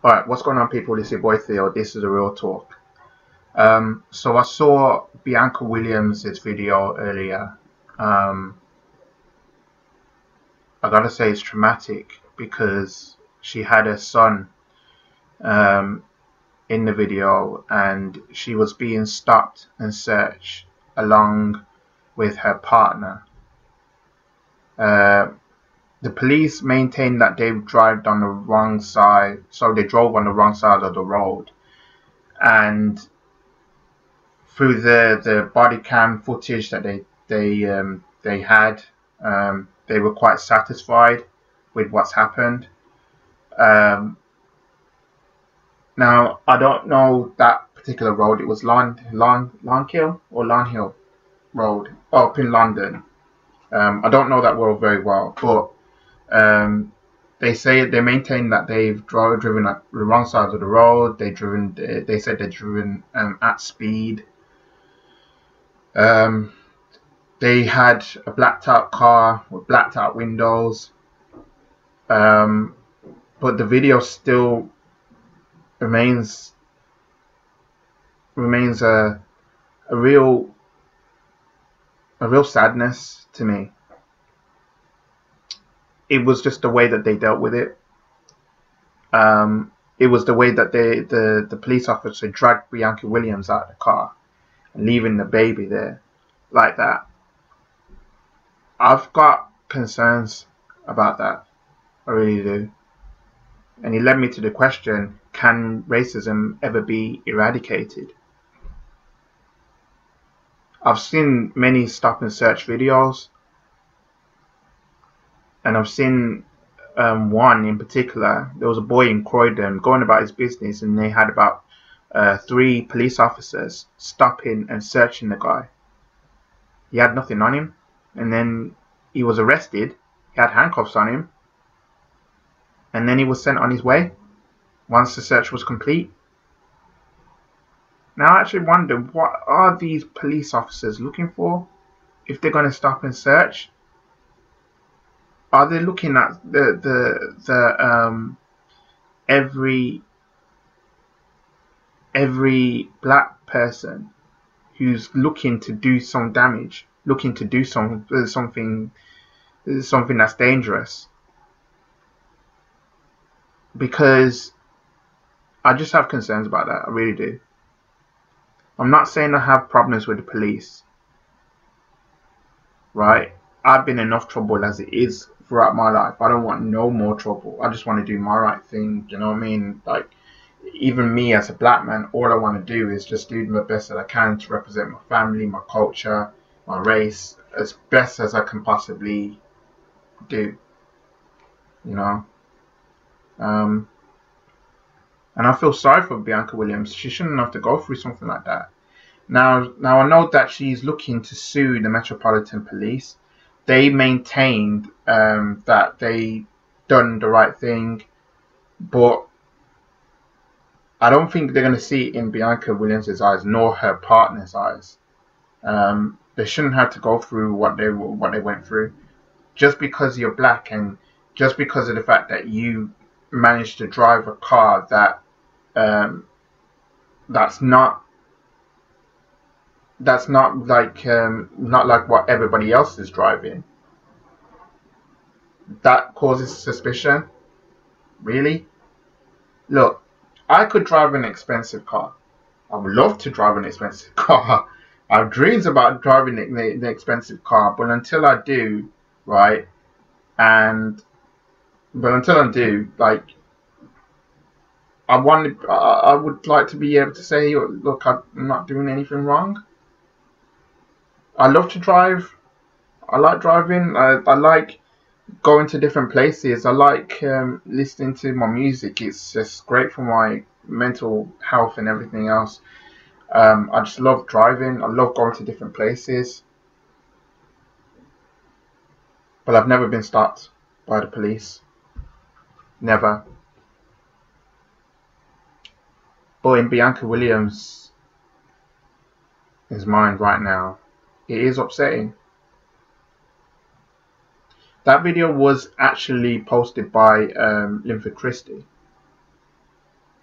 Alright, what's going on, people? It's your boy Theo. This is a real talk. So I saw Bianca Williams' video earlier. Um, I gotta say it's traumatic because she had her son um, in the video and she was being stopped and searched along with her partner. Uh, the police maintained that they drove on the wrong side, so they drove on the wrong side of the road, and through the body cam footage that they had, they were quite satisfied with what's happened. Um, Now I don't know that particular road. It was Lonkill or Lonhill Road up in London. I don't know that road very well, but um, they maintain that they've driven at the wrong side of the road. They said they're driven at speed. Um, They had a blacked out car with blacked out windows, um, but the video still remains remains a real a real sadness to me. It was just the way that they dealt with it. It was the way that the police officer dragged Bianca Williams out of the car and leaving the baby there like that. I've got concerns about that. I really do. And it led me to the question, can racism ever be eradicated? I've seen many stop and search videos, and I've seen one in particular. There was a boy in Croydon going about his business, and they had about 3 police officers stopping and searching the guy. He had nothing on him, and then he was arrested. He had handcuffs on him, and then he was sent on his way once the search was complete. Now I actually wonder, what are these police officers looking for if they're going to stop and search? Are they looking at the every black person who's looking to do some damage, looking to do something that's dangerous? Because I just have concerns about that. I really do. I'm not saying I have problems with the police, right? I've been in enough trouble as it is throughout my life. I don't want no more trouble. I just want to do my right thing. You know what I mean? Like, even me as a black man, all I want to do is just do the best that I can to represent my family, my culture, my race as best as I can possibly do. You know? Um, and I feel sorry for Bianca Williams. She shouldn't have to go through something like that. Now I know that she's looking to sue the Metropolitan Police. They maintained that they done the right thing, but I don't think they're going to see it in Bianca Williams' eyes nor her partner's eyes. They shouldn't have to go through what they went through just because you're black, and just because of the fact that you managed to drive a car that that's not not like what everybody else is driving. That causes suspicion. Really? Look, I could drive an expensive car. I would love to drive an expensive car. I have dreams about driving the expensive car, but until I do, right? And but until I do, like, I would like to be able to say, look, I'm not doing anything wrong. I love to drive. I like driving. I like going to different places. I like listening to my music. It's just great for my mental health and everything else. I just love driving. I love going to different places. But I've never been stopped by the police. Never. But in Bianca Williams' mind right now, it is upsetting. That video was actually posted by Linford Christie.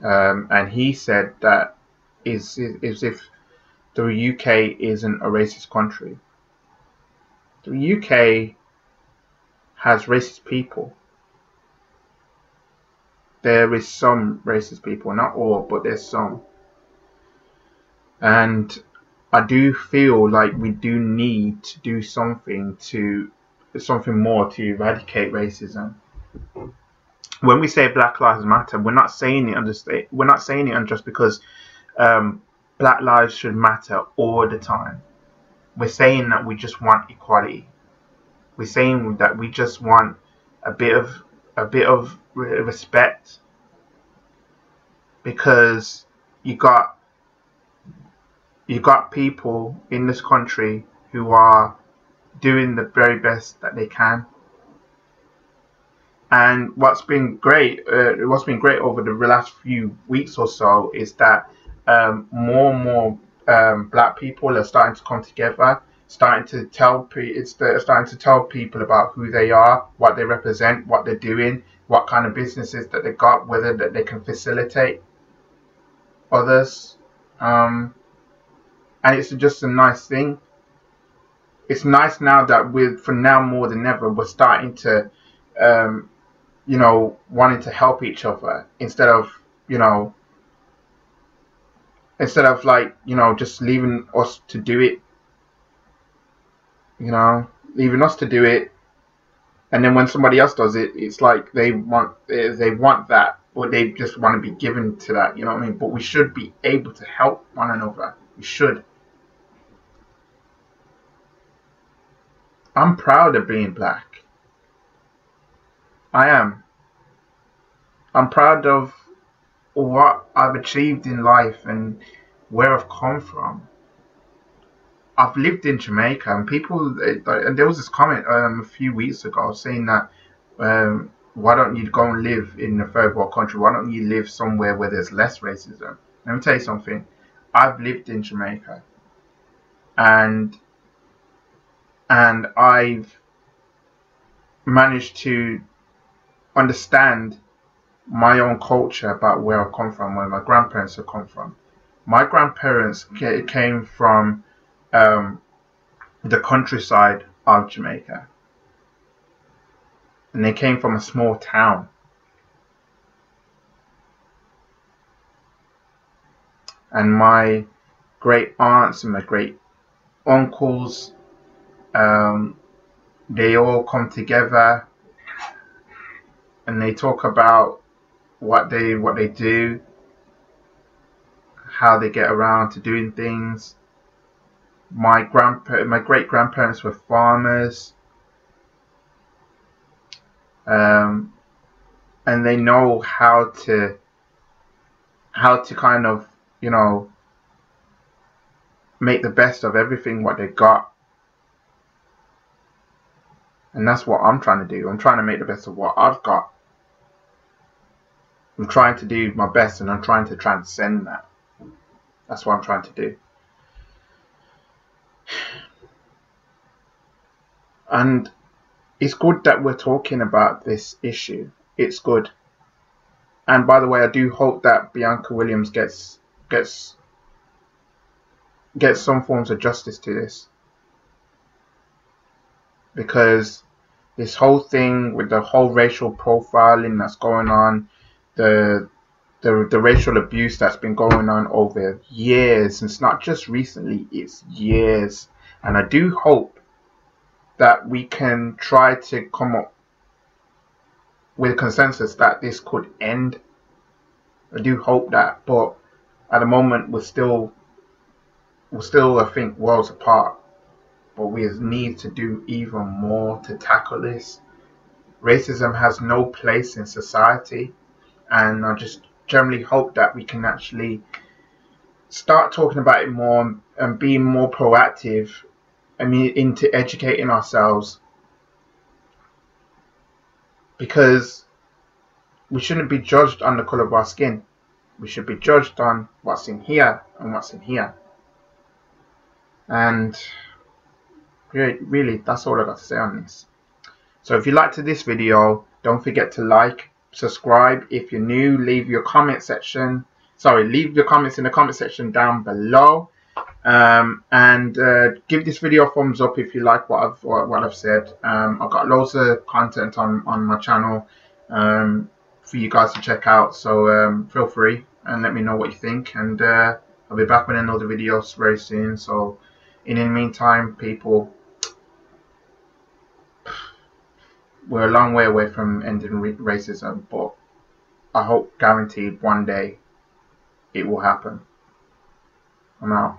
and he said that is if the UK isn't a racist country. The UK has racist people. There is some racist people, not all, but there's some. And I do feel like we do need to do something more to eradicate racism. When we say Black Lives Matter, we're not saying it just because Black lives should matter all the time. We're saying that we just want equality. We're saying that we just want a bit of respect, because you got people in this country who are doing the very best that they can. And what's been great over the last few weeks or so is that more and more Black people are starting to come together, starting to tell people about who they are, what they represent, what they're doing, what kind of businesses that they got, whether that they can facilitate others, and it's just a nice thing. It's nice now that for now more than ever, we're starting to wanting to help each other instead of just leaving us to do it, leaving us to do it, and then when somebody else does it, it's like they want that, or they just want to be given to that. You know what I mean? But we should be able to help one another. We should. I'm proud of being Black. I am. I'm proud of what I've achieved in life and where I've come from. I've lived in Jamaica, and and there was this comment a few weeks ago saying that why don't you go and live in a third world country? Why don't you live somewhere where there's less racism? Let me tell you something. I've lived in Jamaica, and I've managed to understand my own culture about where I come from, where my grandparents have come from. My grandparents came from the countryside of Jamaica, and they came from a small town. And my great aunts and my great uncles, they all come together and they talk about what they do, how they get around to doing things. My great grandparents were farmers, and they know how to kind of make the best of everything what they got. And that's what I'm trying to do. I'm trying to make the best of what I've got. I'm trying to do my best, and I'm trying to transcend that. That's what I'm trying to do. And it's good that we're talking about this issue. It's good. And by the way, I do hope that Bianca Williams gets some forms of justice to this. Because this whole thing with the whole racial profiling that's going on, the racial abuse that's been going on over years, and it's not just recently, it's years. And I do hope that we can try to come up with a consensus that this could end. I do hope that, but at the moment we're still I think worlds apart. But we need to do even more to tackle this. Racism has no place in society, and I just generally hope that we can actually start talking about it more and being more proactive. I mean, into educating ourselves, because we shouldn't be judged on the color of our skin. We should be judged on what's in here and what's in here. And really, that's all I got to say on this. So if you liked this video, don't forget to like, subscribe. If you're new, leave your comment section. Leave your comments in the comment section down below. And give this video a thumbs up if you like what I've said. I've got loads of content on my channel for you guys to check out. So feel free and let me know what you think. And I'll be back with another video very soon. So in the meantime, people, we're a long way away from ending racism, but I hope, guaranteed, one day it will happen. I'm out.